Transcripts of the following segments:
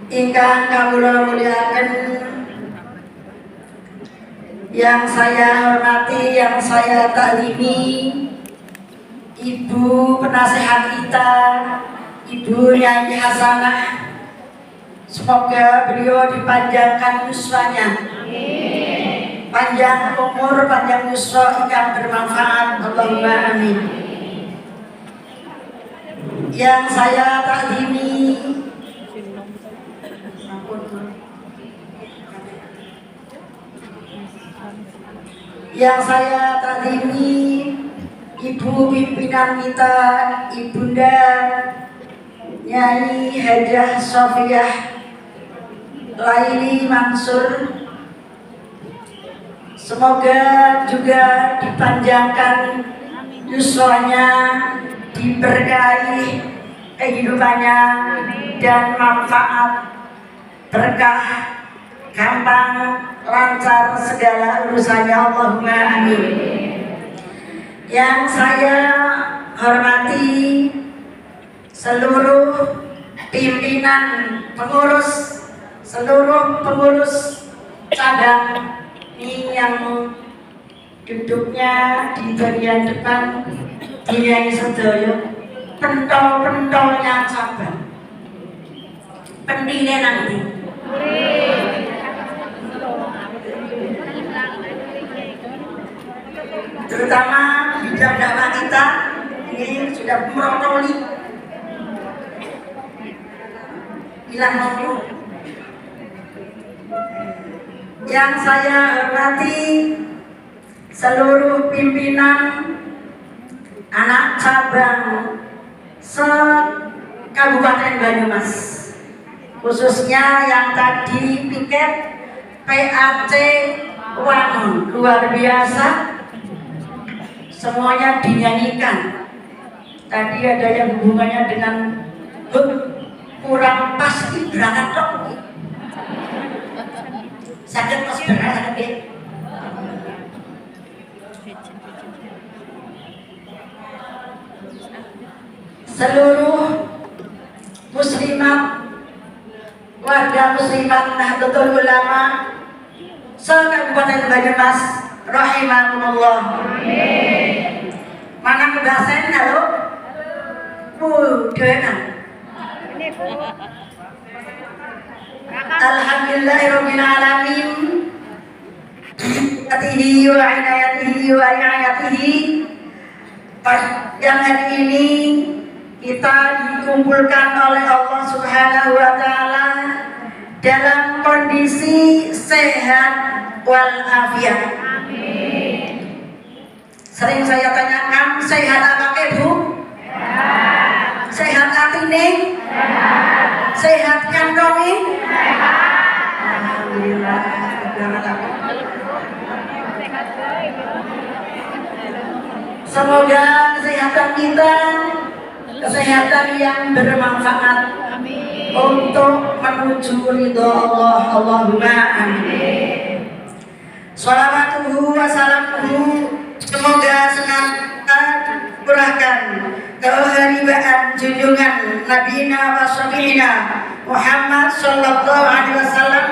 ingkang kawula muliaken, yang saya hormati, yang saya taklimi, Ibu penasehat kita, Ibu Nyai Hasanah, semoga beliau dipanjangkan uswanya, panjang umur, panjang uswa yang bermanfaat, Allahumma amin. Yang saya taklimi, Ibu pimpinan kita, Ibunda Nyai Hajah Sofiah Laili Mansur, semoga juga dipanjangkan yuswanya, diberkahi kehidupannya dan manfaat, berkah, gampang, lancar segala urusannya, Allahumma amin. Yang saya hormati seluruh pimpinan pengurus, seluruh pengurus cabang ini yang duduknya di bagian depan, Nyai sedaya, pentol-pentolnya cabang, pendine nanti, terutama bidang dakwah kita ini sudah merotoli hilang waktu. Yang saya hormati seluruh pimpinan anak cabang se-Kabupaten Banyumas, khususnya yang tadi piket PAC Wangun, luar biasa, semuanya dinyanyikan. Tadi ada yang hubungannya dengan kurang pas berangkat dong. Sakit pas berangkat. Seluruh muslimat, warga muslimat Nahdlatul Ulama se-Kabupaten Banyumas rahimakumullah. Mana kebasen halo? Dewekan. Alhamdulillahirabbil alamin. Atihi wa inayatihi wa inayatihi. Yang hari ini kita dikumpulkan oleh Allah Subhanahu wa taala dalam kondisi sehat walafiat. Sering saya tanyakan, sehat apa Bu? Sehat. Sehat hati nih? Sehat. Sehat kantong? Sehat. Alhamdulillah. Semoga kesehatan kita kesehatan yang bermanfaat untuk menuju ridho Allah, Allahumma amin. Shalawatuhu wa salamuhu, semoga senantiasa curahkan keharibaan junjungan Nabiina wa Syafi'ina Muhammad sallallahu alaihi wasallam,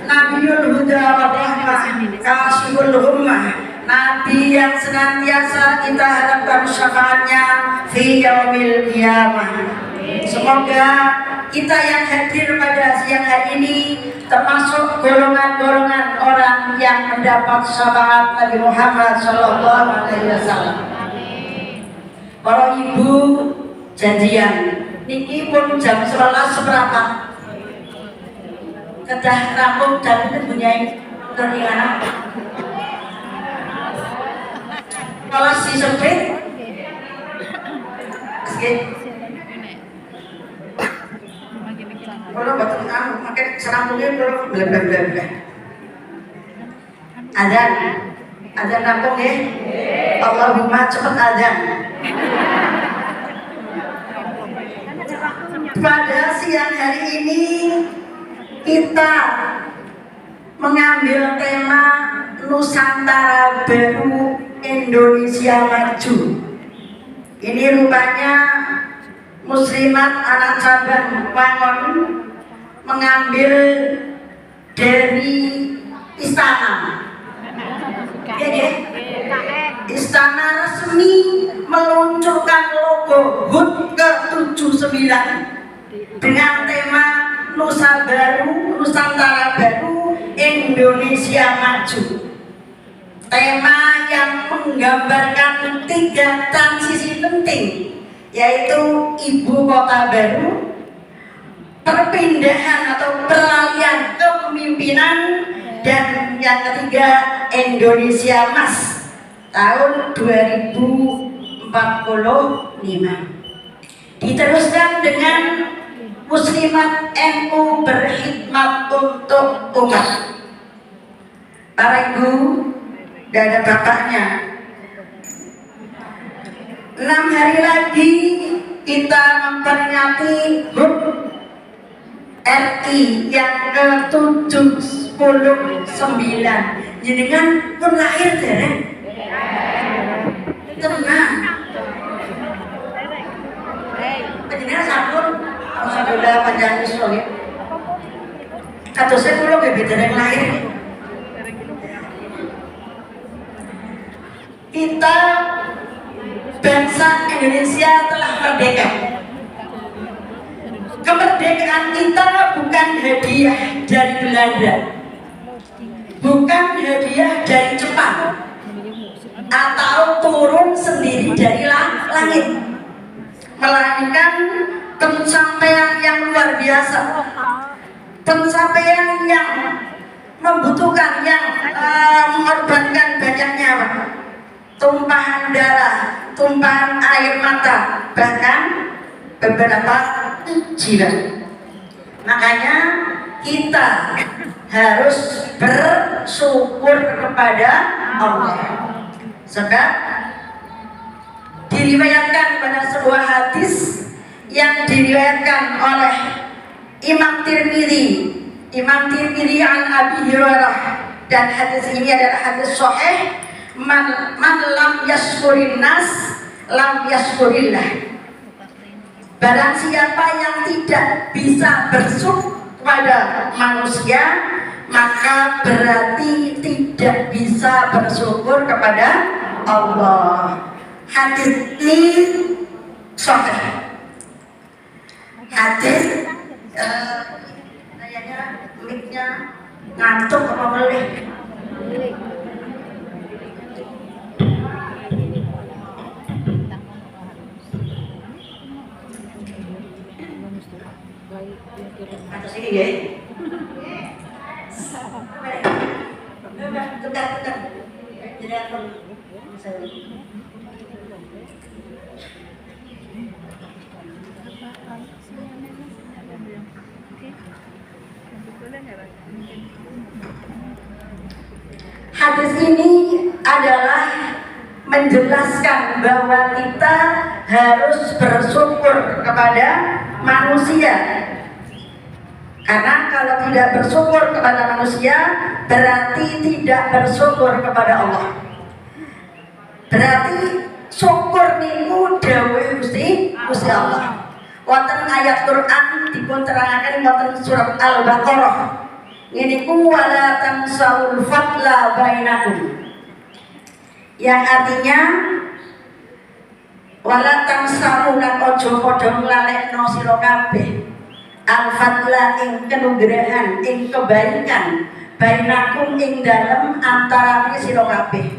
Nabiul Huda wa Rahmah, Kasyiful Ummah, Nabi yang senantiasa kita harapkan syafaatnya fi yaumil qiyamah. Semoga kita yang hadir pada siang hari ini termasuk golongan-golongan orang yang mendapat syafaat Nabi Muhammad sallallahu alaihi wasallam. Para ibu janjian niki pun jam 11 seperempat kedah rampung dan mempunyai keninganan. Kalau si sempit kalau betul kamu makin serambungnya kalau bela-bela azan rampung ya. Allahumma cepat azan. Pada siang hari ini kita mengambil tema Nusantara Baru, Indonesia Maju. Ini rupanya muslimat anak cabang Wangon mengambil dari istana. Ya, ya. Istana resmi meluncurkan logo HUT ke-79 dengan tema Nusa Baru, Nusantara Baru, Indonesia Maju. Tema yang menggambarkan 3 transisi penting, yaitu ibu kota baru, perpindahan atau peralihan kepemimpinan, dan yang ketiga Indonesia Emas tahun 2045. Diteruskan dengan Muslimat NU berkhidmat untuk umat. Para ibu dan ada bapaknya, 6 hari lagi kita memperingati HUT RI yang ke-79. Jenengan pun lahir dereng. Tenang. Jenengan sampun alhamdulillah panjang iso ya. Katose kula bebek dereng lahir. Kita bangsa Indonesia telah merdeka. Kemerdekaan kita bukan hadiah dari Belanda, bukan hadiah dari Jepang, atau turun sendiri dari langit, melainkan pencapaian yang luar biasa, pencapaian yang membutuhkan, yang mengorbankan banyak nyawa, tumpahan darah, tumpahan air mata, bahkan beberapa jiwa. Makanya kita harus bersyukur kepada Allah. Sebab diriwayatkan pada sebuah hadis yang diriwayatkan oleh Imam Tirmidzi an Abi Hurairah, dan hadis ini adalah hadis sahih. Man lam yashkurin nas lam yashkurillah. Barang siapa yang tidak bisa bersyukur kepada manusia, maka berarti tidak bisa bersyukur kepada Allah. Hadis ini sahih. Hadis kayaknya mic-nya ngantuk apa boleh? Atas ini ya. Tegak. Jadi aku hadis ini adalah menjelaskan bahwa kita harus bersyukur kepada manusia. Karena kalau tidak bersyukur kepada manusia, berarti tidak bersyukur kepada Allah. Berarti syukur niku dawuh Gusti Allah. Wonten ayat Quran dipun terangaken wonten surat Al-Baqarah. Niku wala tansaul fadla bainakum. Yang artinya wala tansaul lan aja padha nglalekno sira kabeh al-fadla ing kenugrahan, ing kebaikan, bainakum ing dalem antarane sira kabeh.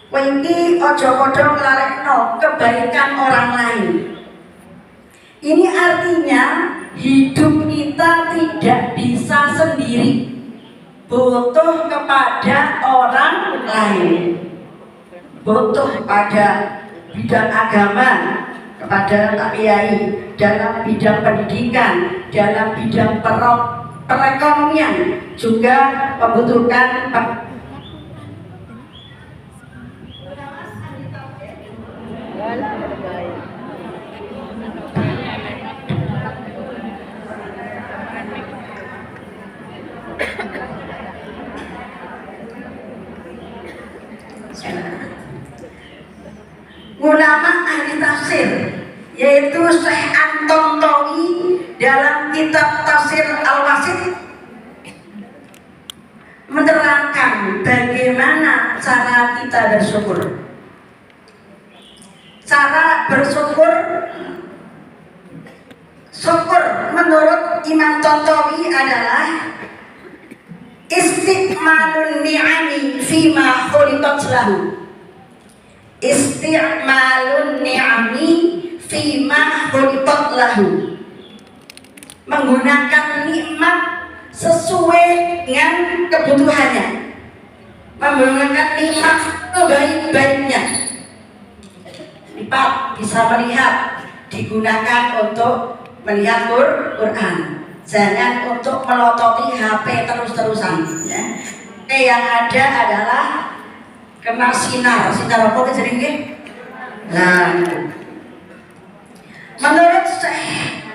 Kowe iki aja padha nglalekno kebaikan orang lain. Ini artinya hidup kita tidak bisa sendiri, butuh kepada orang lain, butuh pada bidang agama, kepada Pak Kiai, dalam bidang pendidikan, dalam bidang perekonomian, juga membutuhkan ulama ahli tafsir, yaitu Syekh Anton Tawi dalam kitab Tafsir Al-Wasit cara kita bersyukur? Cara bersyukur, syukur menurut Imam Tontowi adalah istiqmalun ni'ami fima khuliqat lahu. Istiqmalun ni'ami fima khuliqat lahu. Menggunakan nikmat sesuai dengan kebutuhannya. Menggunakan nikmat sebaik-baiknya. Nikmat bisa melihat, digunakan untuk melihat Quran. Jangan untuk melototi HP terus-terusan, ya. Yang ada adalah kena sinar apa kejeringnya? Nah, menurut Syekh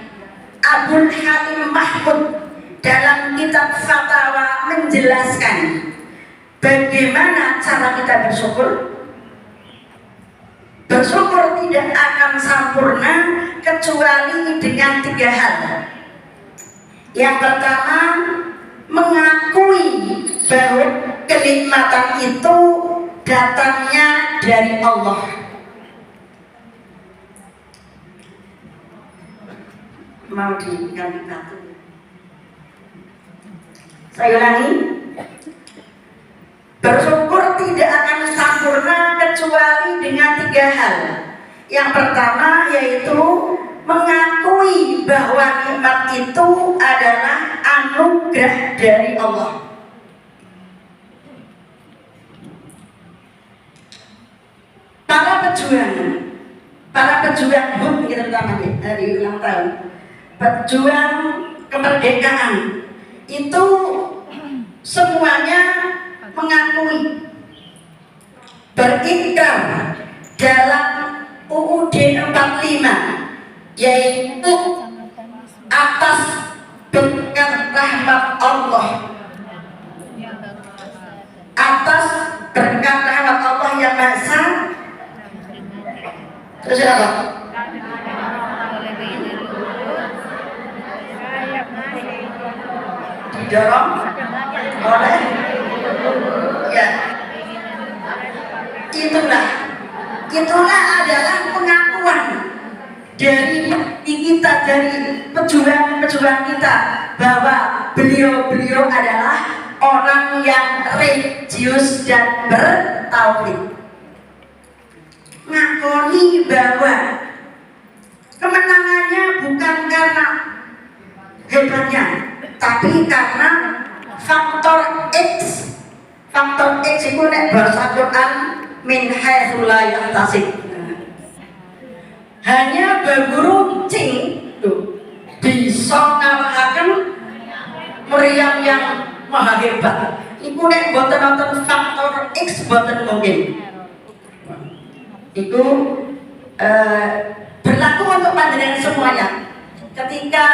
Abdul Halim Mahmud dalam kitab Fatawa menjelaskan bagaimana cara kita bersyukur. Bersyukur tidak akan sempurna kecuali dengan 3 hal. Yang pertama, mengakui bahwa kenikmatan itu datangnya dari Allah. Mau diganti batu. Saya ulangi. Bersyukur tidak akan sempurna kecuali dengan 3 hal. Yang pertama yaitu mengakui bahwa nikmat itu adalah anugerah dari Allah. Para pejuang HUT kita utamanya dari ulang tahun, pejuang kemerdekaan itu semuanya mengakui, berikrar dalam UUD 45, yaitu atas berkat rahmat Allah, atas berkat rahmat Allah yang Maha Esa. Terus apa? Didorong oleh, ya, itulah adalah pengakuan dari kita, dari pejuang kita, bahwa beliau adalah orang yang religius dan bertauhid. Ngakoni bahwa kemenangannya bukan karena hebatnya, tapi karena faktor X. Faktor X itu nek bahasa Quran min haitsu la yahtasib. Hanya berguruncing tuh bisa ngalahaken meriam yang maha hebat. Iku nek boten wonten faktor X boten mungkin. Itu berlaku untuk panjenengan semuanya. Ketika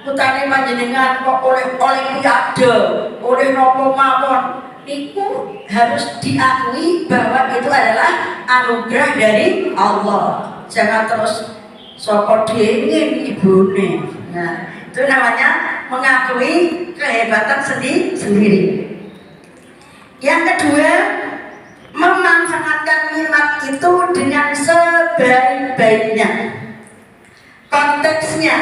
putane panjenengan kok oleh olimpiade, oleh nopo mawon, itu harus diakui bahwa itu adalah anugerah dari Allah. Jangan terus soko dingin ibune. Nah, itu namanya mengakui kehebatan sendiri. Yang kedua, memanfaatkan nikmat itu dengan sebaik-baiknya. Konteksnya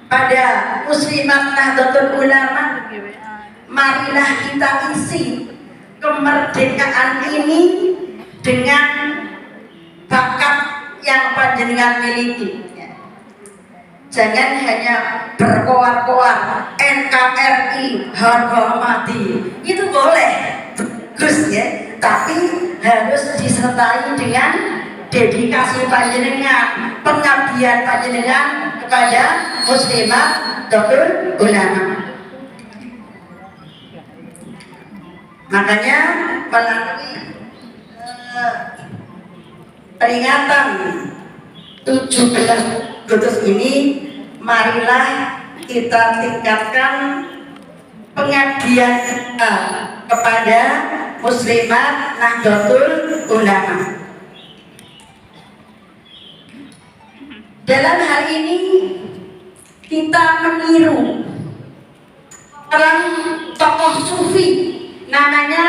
pada Muslimat Nahdlatul Ulama, marilah kita isi kemerdekaan ini dengan bakat yang panjenengan miliki. Jangan hanya berkoar-koar NKRI harga mati, itu boleh, bagus ya, tapi harus disertai dengan dedikasi panjenengan, pengabdian panjenengan kepada Muslimat Nahdlatul Ulama. Makanya melalui peringatan 17 Agustus ini, marilah kita tingkatkan pengabdian kita kepada Muslimat Nahdlatul Ulama. Dalam hal ini kita meniru orang tokoh sufi namanya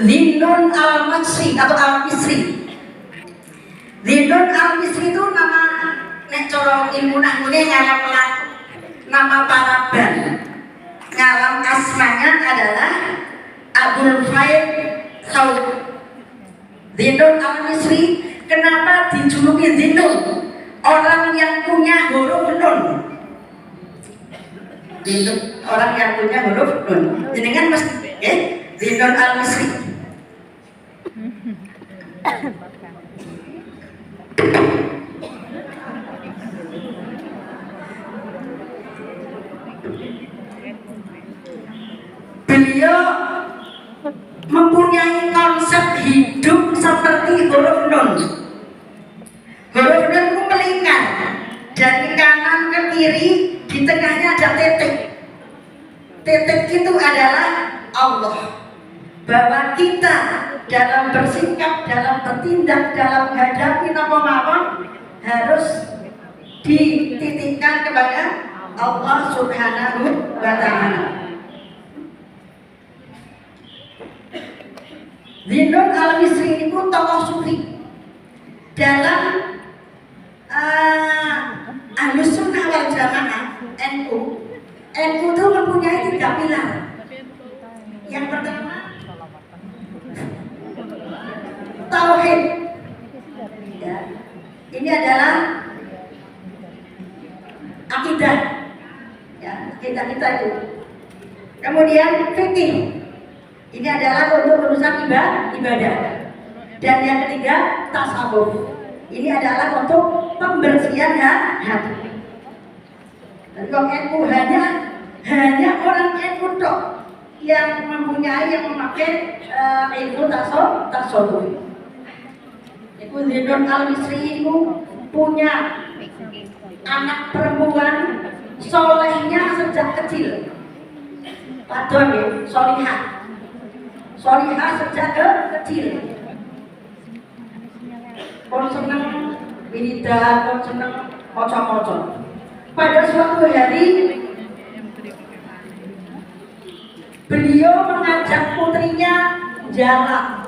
Zinnun al-Misri atau al-Misri. Zinnun al-Misri itu nama nek cara ilmu nahwune ngalam nama paraban. Ngalam asmanya adalah Abdul Faid Saud. Zinnun al-Misri kenapa dijuluki Zinnun? Orang yang punya huruf nun. Zinnun, orang yang punya huruf nun. Jenengan mesti Zinnun al-Misri. Beliau mempunyai konsep hidup seperti huruf nun. Huruf nun itu melingkar dari kanan ke kiri, di tengahnya ada titik. Titik itu adalah Allah. Bahwa kita dalam bersikap, dalam bertindak, dalam menghadapi apa-apa harus dititikkan kepada Allah Subhanahu wa Ta'ala. Zinnun al-Misri itu tokoh sufi dalam Ahlus Sunnah wal Jamaah NU. NU itu mempunyai 3 pilar. Yang pertama tauhid. Ya. Ini adalah akidah. Ya, kita itu. Kemudian fikih. Ini adalah untuk urusan ibadah. Dan yang ketiga tasawuf. Ini adalah untuk pembersihan hati. Dan kalau NU hanya orang NU tok yang mempunyai, yang memakai ilmu tasawuf. Itu Zinnun al-Misri itu punya anak perempuan solehnya sejak kecil. Padahal ya, solihah sejak kecil. Kon seneng wiridan, kon seneng kocok-kocok. Pada suatu hari beliau mengajak putrinya jalan.